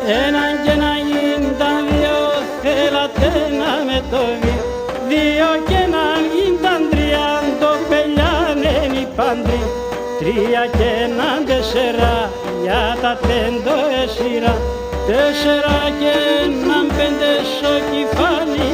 Έναν και να γίνταν δύο, θέλατε να με το δύο. Δύο και να γίνταν τρία, το πελιάνε οι πάντροι. Τρία και να τέσσερα, για τα τέντο εσύρα. Τέσσερα και να πέντε στο κεφάλι